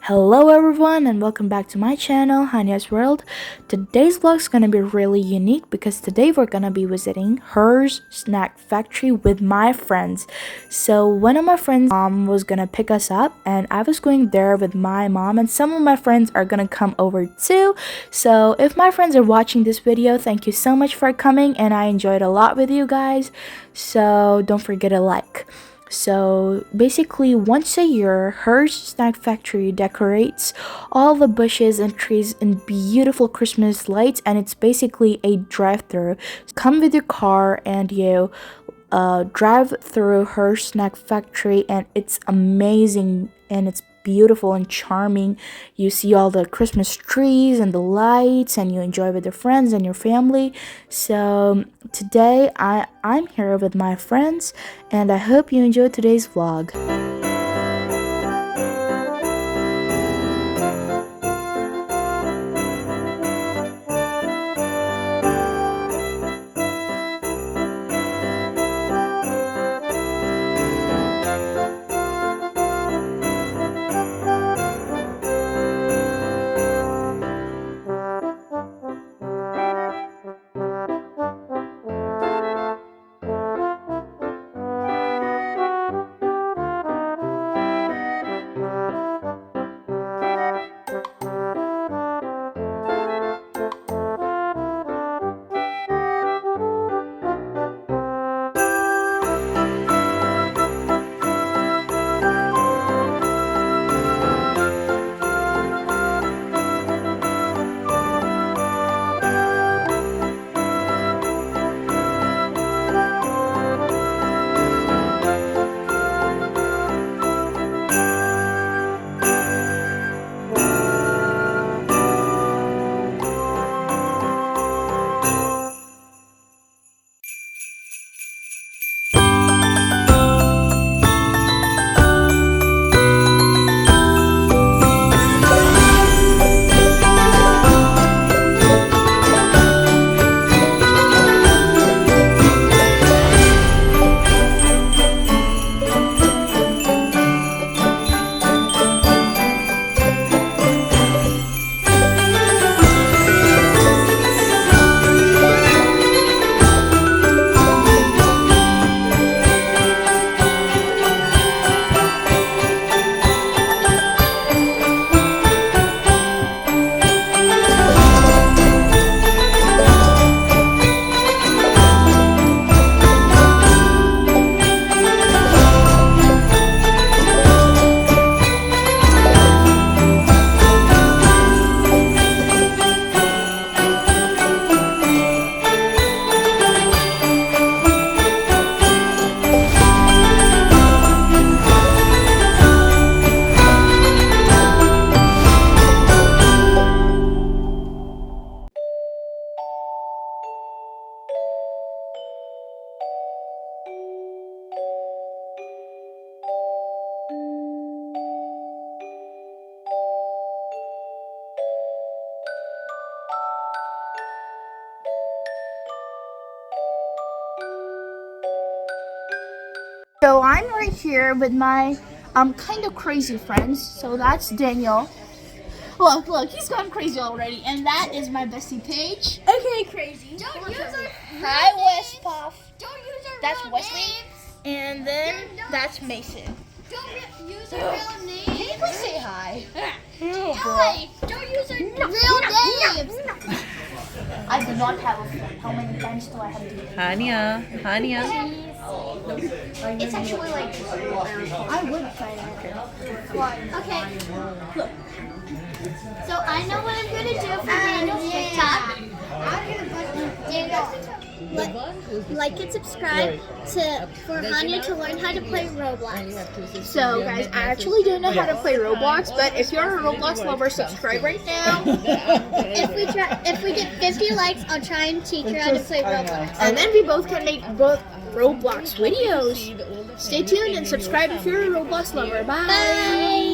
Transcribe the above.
Hello everyone and welcome back to my channel, Haniya's World. Today's vlog is gonna be really unique because today we're gonna be visiting Her's snack factory with my friends. So one of my friends' mom was gonna pick us up and I was going there with my mom, and some of my friends are gonna come over too. So if my friends are watching this video, thank you so much for coming and I enjoyed a lot with you guys. So don't forget to like. So basically once a year, Her's Snack Factory decorates all the bushes and trees in beautiful Christmas lights, and it's basically a drive-through. Come with your car and you drive through Her's Snack Factory, and it's amazing and it's beautiful and charming. You see all the Christmas trees and the lights and you enjoy with your friends and your family. So today I'm here with my friends and I hope you enjoyed today's vlog. So I'm right here with my kind of crazy friends. So that's Daniel. Look, he's gone crazy already. And that is my bestie Paige. Okay, crazy. Don't use our Hi, West Puff. Don't use our That's real Wesley. names. And then that's Mason. Don't use our real names. Can you please say hi? Hi. Don't use our real names. I do not have a phone. How many times do I have to do that? Haniya. It's actually like I would try that. okay. Look. So I know what I'm gonna do for Daniel's TikTok. Daniel, like and subscribe for Haniya to learn how to play Roblox. So guys, I actually don't know how to play Roblox, but if you're a Roblox lover, subscribe right now. If we get 50 likes, I'll try and teach her how to play Roblox. And then we both can make both Roblox videos. Stay tuned and subscribe if you're a Roblox lover. Bye! Bye.